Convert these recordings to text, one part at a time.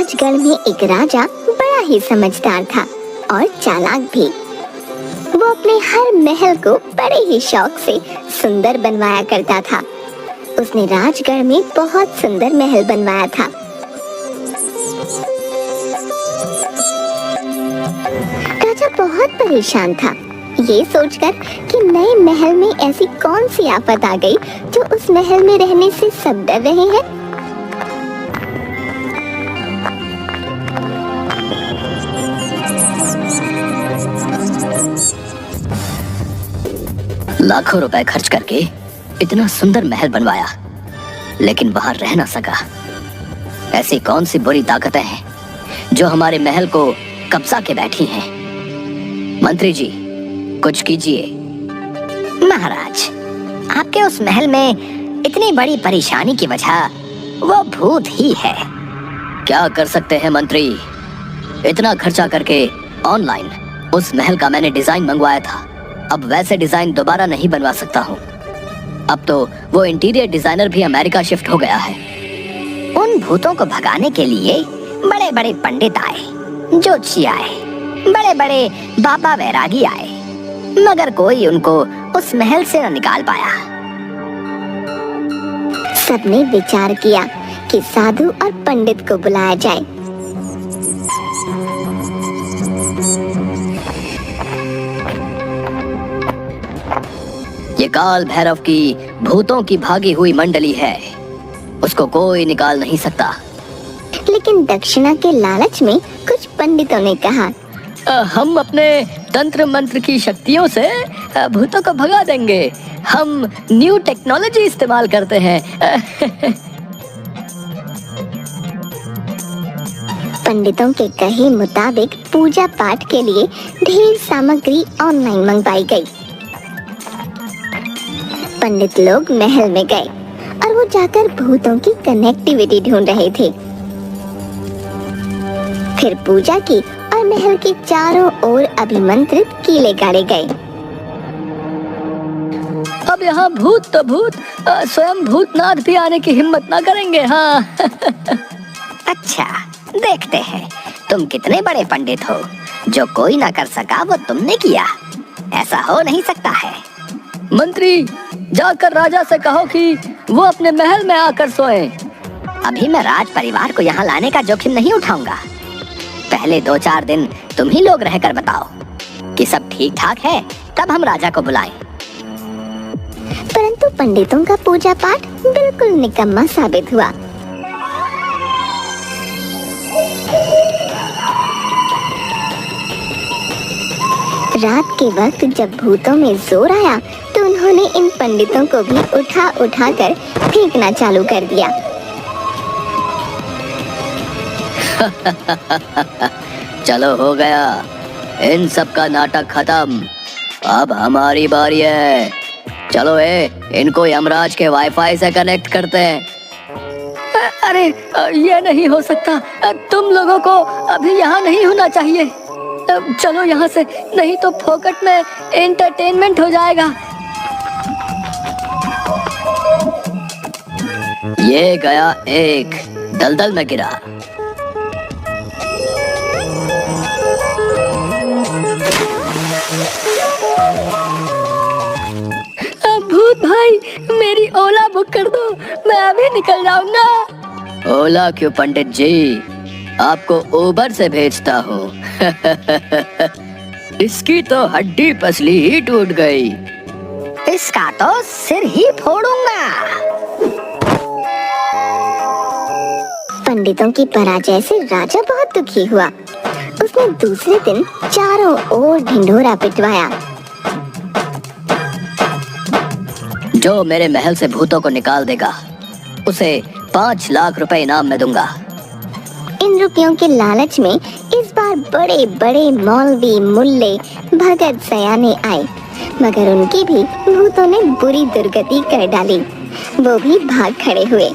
राजगढ़ में एक राजा बड़ा ही समझदार था और चालाक भी। वो अपने हर महल को बड़े ही शौक से सुंदर बनवाया करता था। उसने राजगढ़ में बहुत सुंदर महल बनवाया था। राजा बहुत परेशान था, ये सोचकर कि नए महल में ऐसी कौन सी आफत आ गई जो उस महल में रहने से सब डर रहे हैं। लाखों रुपए खर्च करके इतना सुंदर महल बनवाया, लेकिन वहां रह ना सका। ऐसी कौन सी बुरी ताकतें हैं जो हमारे महल को कब्जा के बैठी हैं? मंत्री जी, कुछ कीजिए। महाराज, आपके उस महल में इतनी बड़ी परेशानी की वजह वो भूत ही है। क्या कर सकते हैं मंत्री? इतना खर्चा करके ऑनलाइन उस महल का मैंने डिजाइन मंगवाया था। अब वैसे डिजाइन दोबारा नहीं बनवा सकता हूँ। अब तो वो इंटीरियर डिजाइनर भी अमेरिका शिफ्ट हो गया है। उन भूतों को भगाने के लिए बड़े बड़े पंडित आए, ज्योतिषी आए, बड़े बड़े बाबा वैरागी आए, मगर कोई उनको उस महल से न निकाल पाया। सबने विचार किया कि साधु और पंडित को बुलाया जाए। ये काल भैरव की भूतों की भागी हुई मंडली है, उसको कोई निकाल नहीं सकता। लेकिन दक्षिणा के लालच में कुछ पंडितों ने कहा, हम अपने तंत्र मंत्र की शक्तियों से भूतों को भगा देंगे। हम न्यू टेक्नोलॉजी इस्तेमाल करते हैं। पंडितों के कहे मुताबिक पूजा पाठ के लिए ढेर सामग्री ऑनलाइन मंगवाई गई। पंडित लोग महल में गए और वो जाकर भूतों की कनेक्टिविटी ढूंढ रहे थे। फिर पूजा की और महल के चारों ओर अभिमंत्रित कीले गाड़े गए। अब यहाँ भूत तो भूत, स्वयं भूतनाथ भी आने की हिम्मत ना करेंगे। हाँ। अच्छा, देखते हैं तुम कितने बड़े पंडित हो। जो कोई ना कर सका वो तुमने किया। ऐसा हो नहीं सकता है। मंत्री, जाकर राजा से कहो कि वो अपने महल में आकर सोए। अभी मैं राज परिवार को यहाँ लाने का जोखिम नहीं उठाऊंगा। पहले 2-4 दिन तुम ही लोग रहकर बताओ कि सब ठीक ठाक है, तब हम राजा को बुलाएं। परंतु पंडितों का पूजा पाठ बिल्कुल निकम्मा साबित हुआ। रात के वक्त जब भूतों में जोर आया तो उन्होंने इन पंडितों को भी उठा उठा कर फेंकना चालू कर दिया। चलो, हो गया इन सब का नाटक खत्म। अब हमारी बारी है। चलो इनको यमराज के वाईफाई से कनेक्ट करते हैं। अरे ये नहीं हो सकता। तुम लोगों को अभी यहाँ नहीं होना चाहिए। चलो यहाँ से, नहीं तो फोकट में एंटरटेनमेंट हो जाएगा। ये गया एक, दलदल में गिरा। भूत भाई, मेरी ओला बुक कर दो, मैं अभी निकल जाऊंगा। ओला क्यों पंडित जी, आपको उबर से भेजता हूँ। इसकी तो हड्डी पसली ही टूट गई। इसका तो सिर ही फोड़ूंगा। पंडितों की पराजय से राजा बहुत दुखी हुआ। उसने दूसरे दिन चारों ओर ढिंढोरा पिटवाया। जो मेरे महल से भूतों को निकाल देगा, उसे 5 लाख रुपए इनाम में दूंगा। इन रुपयों के लालच में इस बार बड़े बड़े मौलवी, मुल्ले, भगत सयाने आए, मगर उनकी भी भूतों ने बुरी दुर्गति कर डाली। वो भी भाग खड़े हुए।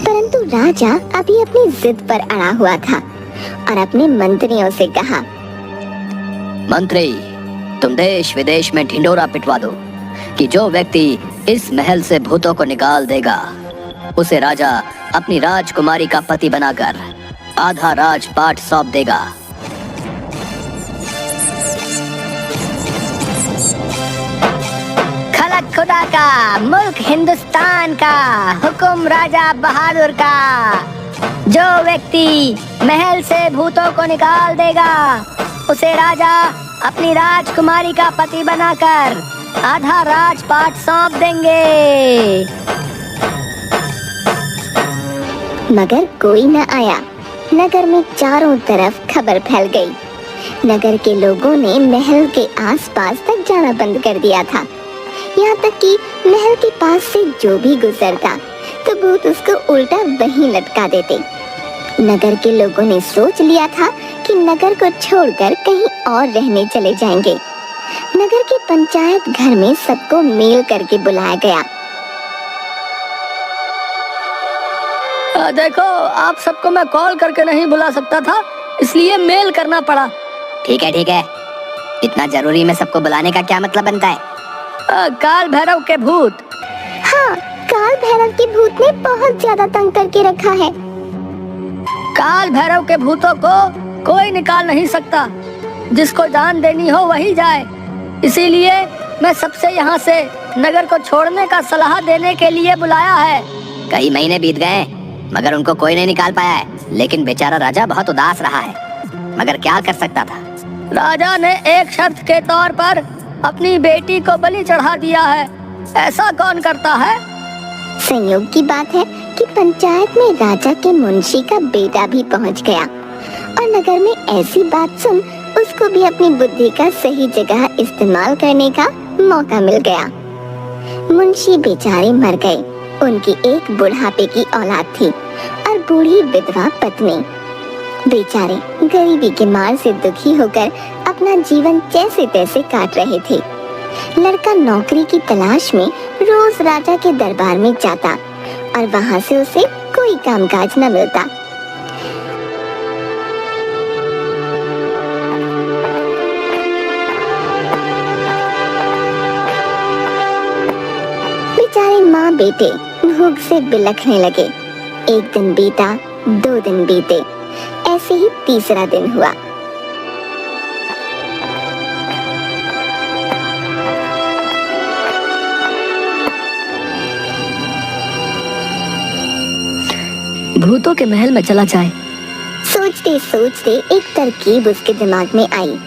परंतु राजा अभी अपनी जिद पर अड़ा हुआ था और अपने मंत्रियों से कहा, मंत्री, तुम देश विदेश में ढिंडोरा पिटवा दो कि जो व्यक्ति इस महल से भूतों को निकाल देगा उसे राजा अपनी राजकुमारी का पति बनाकर आधा राजपाट सौंप देगा। खलक खुदा का, मुल्क हिंदुस्तान का, हुक्म राजा बहादुर का। जो व्यक्ति महल से भूतों को निकाल देगा उसे राजा अपनी राजकुमारी का पति बनाकर आधा राजपाट सौंप देंगे। मगर कोई न आया। नगर में चारों तरफ खबर फैल गई। नगर के लोगों ने महल के आसपास तक जाना बंद कर दिया था। यहाँ तक कि महल के पास से जो भी गुजरता तो भूत उसको उल्टा वहीं लटका देते। नगर के लोगों ने सोच लिया था कि नगर को छोड़कर कहीं और रहने चले जाएंगे। नगर के पंचायत घर में सबको मेल करके बुलाया गया। देखो, आप सबको मैं कॉल करके नहीं बुला सकता था, इसलिए मेल करना पड़ा। ठीक है, इतना जरूरी में सबको बुलाने का क्या मतलब बनता है? काल भैरव के भूत। हाँ, काल भैरव के भूत ने बहुत ज्यादा तंग करके रखा है। काल भैरव के भूतों को कोई निकाल नहीं सकता। जिसको जान देनी हो वही जाए। इसीलिए मैं सबसे यहाँ से नगर को छोड़ने का सलाह देने के लिए बुलाया है। कई महीने बीत गए मगर उनको कोई नहीं निकाल पाया है। लेकिन बेचारा राजा बहुत उदास रहा है, मगर क्या कर सकता था। राजा ने एक शर्त के तौर पर अपनी बेटी को बलि चढ़ा दिया है। ऐसा कौन करता है? संयोग की बात है कि पंचायत में राजा के मुंशी का बेटा भी पहुंच गया और नगर में ऐसी बात सुन उसको भी अपनी बुद्धि का सही जगह इस्तेमाल करने का मौका मिल गया। मुंशी बेचारे मर गए। उनकी एक बुढ़ापे की औलाद थी और बूढ़ी विधवा पत्नी। बेचारे गरीबी के मार से दुखी होकर अपना जीवन जैसे तैसे काट रहे थे। लड़का नौकरी की तलाश में रोज राजा के दरबार में जाता और वहाँ से उसे कोई कामकाज न मिलता। बेचारे माँ बेटे भूख से बिलखने लगे। एक दिन बीता, 2 दिन बीते, ऐसे ही तीसरा दिन हुआ। भूतों के महल में चला जाए। सोचते सोचते एक तरकीब उसके दिमाग में आई।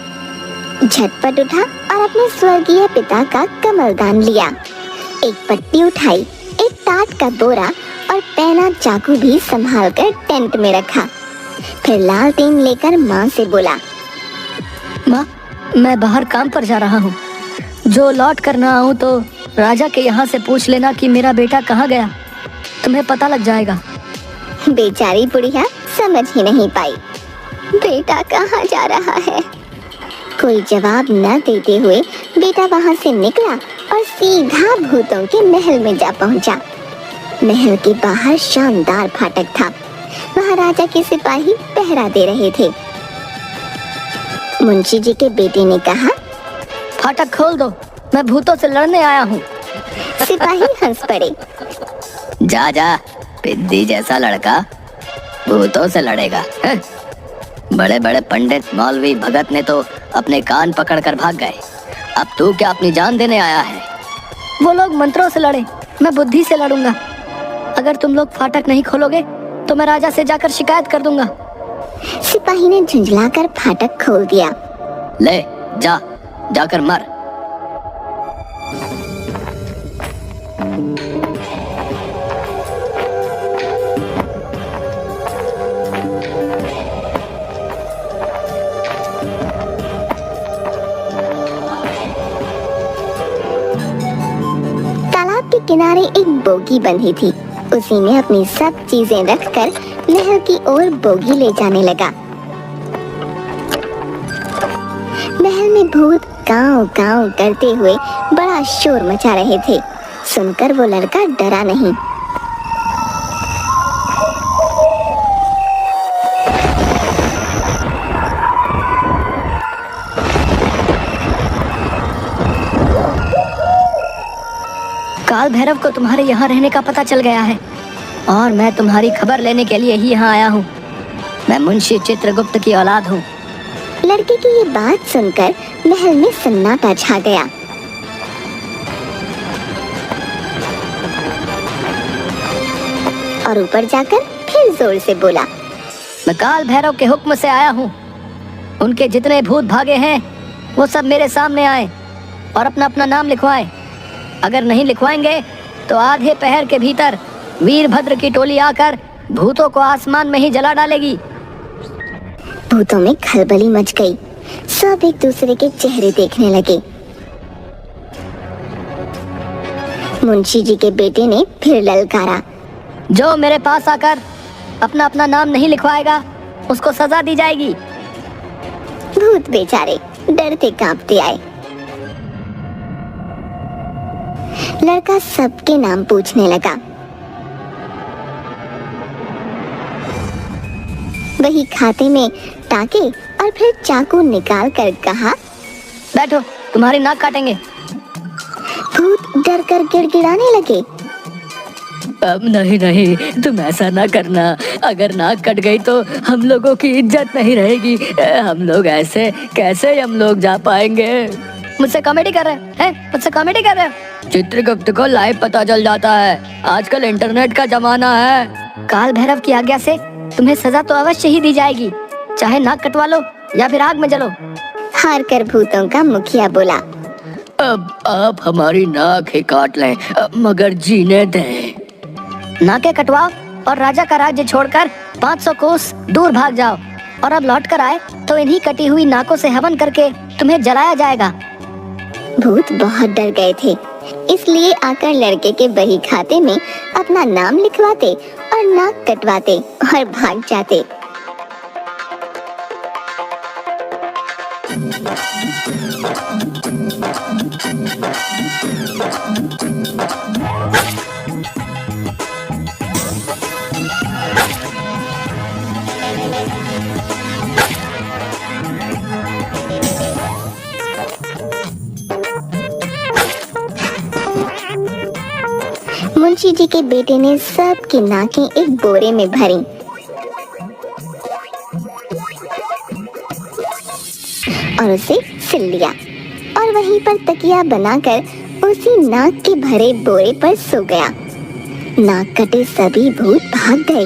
झटपट उठा और अपने स्वर्गीय पिता का कमलदान लिया। एक पट्टी उठाई, एक टाट का बोरा और पैना चाकू भी संभाल कर टेंट में रखा। फिर लालटेन लेकर माँ से बोला, माँ, मैं बाहर काम पर जा रहा हूँ। जो लौट कर ना आऊँ तो राजा के यहाँ से पूछ लेना कि मेरा बेटा कहाँ गया। तुम्हें पता लग जाएगा। बेचारी बुढ़िया समझ ही नहीं पाई, बेटा कहाँ जा रहा है। कोई जवाब न देते हुए बेटा वहाँ से निकला और सीधा भूतों के महल में जा पहुँचा। महल के बाहर शानदार फाटक था। वहाँ राजा के सिपाही पहरा दे रहे थे। मुंशी जी के बेटे ने कहा, फाटक खोल दो, मैं भूतों से लड़ने आया हूँ। सिपाही हंस पड़े। जा जा, पिद्दी जैसा लड़का भूतों से लड़ेगा। बड़े बड़े पंडित मौलवी भगत ने तो अपने कान पकड़कर भाग गए। अब तू क्या अपनी जान देने आया है? वो लोग मंत्रों से लड़े, मैं बुद्धि से लड़ूंगा। अगर तुम लोग फाटक नहीं खोलोगे तो मैं राजा से जाकर शिकायत कर दूंगा। सिपाही ने झुंझलाकर फाटक खोल दिया। ले जा, जाकर मर। तालाब के किनारे एक बोगी बंधी थी। उसी में अपनी सब चीजें रखकर नहर की ओर बोगी ले जाने लगा। महल में भूत गांव गांव करते हुए बड़ा शोर मचा रहे थे। सुनकर वो लड़का डरा नहीं। काल भैरव को तुम्हारे यहाँ रहने का पता चल गया है। और मैं तुम्हारी खबर लेने के लिए ही यहाँ आया हूँ। मैं मुंशी चित्रगुप्त की औलाद हूँ। लड़के की ये बात सुनकर महल में सन्नाटा छा गया। और ऊपर जाकर फिर जोर से बोला, मैं काल भैरव के हुक्म से आया हूँ। उनके जितने भूत भागे हैं वो सब मेरे सामने आए और अपना अपना नाम लिखवाएं। अगर नहीं लिखवाएंगे तो आधे पहर के भीतर वीरभद्र की टोली आकर भूतों को आसमान में ही जला डालेगी। भूतों में खलबली मच गई। सब एक दूसरे के चेहरे देखने लगे। मुंशी जी के बेटे ने फिर ललकारा, जो मेरे पास आकर अपना अपना नाम नहीं लिखवाएगा उसको सजा दी जाएगी। भूत बेचारे डरते कांपते आए। लड़का सबके नाम पूछने लगा। वही खाते में टाके और फिर चाकू निकाल कर कहा, बैठो, तुम्हारी नाक काटेंगे। भूत डर कर गिड़गिड़ाने लगे। अब नहीं नहीं, तुम ऐसा ना करना। अगर नाक कट गई तो हम लोगों की इज्जत नहीं रहेगी। हम लोग ऐसे कैसे हम लोग जा पाएंगे? मुझसे कॉमेडी कर रहे हैं? मुझसे कॉमेडी कर रहे हैं? चित्रगुप्त को लाइव पता चल जाता है। आजकल इंटरनेट का जमाना है। काल भैरव की आज्ञा से तुम्हें सजा तो अवश्य ही दी जाएगी, चाहे नाक कटवा लो या फिर आग में जलो। हार कर भूतों का मुखिया बोला, अब आप हमारी नाक ही काट लें, मगर जीने दें। नाकें कटवाओ और राजा का राज्य छोड़कर 500 कोस दूर भाग जाओ, और अब लौट कर आए तो इन्हीं कटी हुई नाकों से हवन करके तुम्हें जलाया जाएगा। भूत बहुत डर गए थे, इसलिए आकर लड़के के बही खाते में अपना नाम लिखवाते और नाक कटवाते और भाग जाते। मुंशी जी के बेटे ने सबकी नाकें एक बोरे में भरी और उसे सिल लिया और वहीं पर तकिया बनाकर उसी नाक के भरे बोरे पर सो गया। नाक कटे सभी भूत भाग गए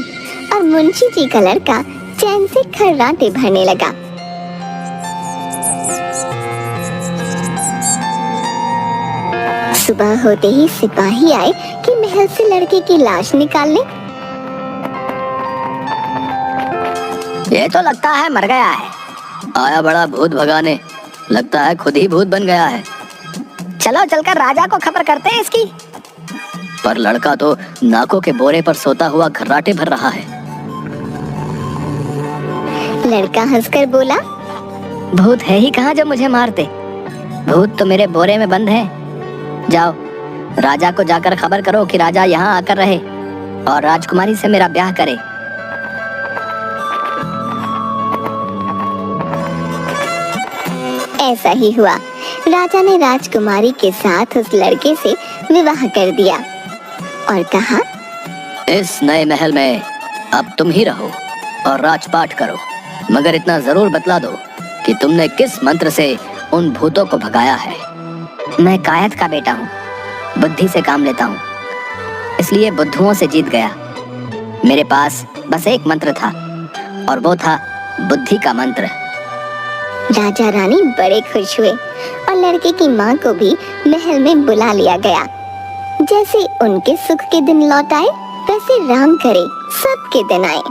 और मुंशी जी का लड़का चैन से खर्राटे भरने लगा। सुबह होते ही सिपाही आए कि महल से लड़के की लाश निकाल ले। ये तो लगता है मर गया है। आया बड़ा भूत भगाने, लगता है खुद ही भूत बन गया है। चलो चलकर राजा को खबर करते हैं इसकी। पर लड़का तो नाकों के बोरे पर सोता हुआ खर्राटे भर रहा है। लड़का हंसकर बोला, भूत है ही कहाँ जो मुझे मारते। भूत तो मेरे बोरे में बंद है। जाओ, राजा को जाकर खबर करो कि राजा यहाँ आकर रहे और राजकुमारी से मेरा ब्याह करे। ऐसा ही हुआ। राजा ने राजकुमारी के साथ उस लड़के से विवाह कर दिया और कहा, इस नए महल में अब तुम ही रहो और राजपाट करो, मगर इतना जरूर बतला दो कि तुमने किस मंत्र से उन भूतों को भगाया है। मैं कायद का बेटा हूँ, बुद्धि से काम लेता हूँ, इसलिए बुद्धुओं से जीत गया। मेरे पास बस एक मंत्र था और वो था बुद्धि का मंत्र। राजा रानी बड़े खुश हुए और लड़के की माँ को भी महल में बुला लिया गया। जैसे उनके सुख के दिन लौट आए, वैसे राम करे सबके दिन आए।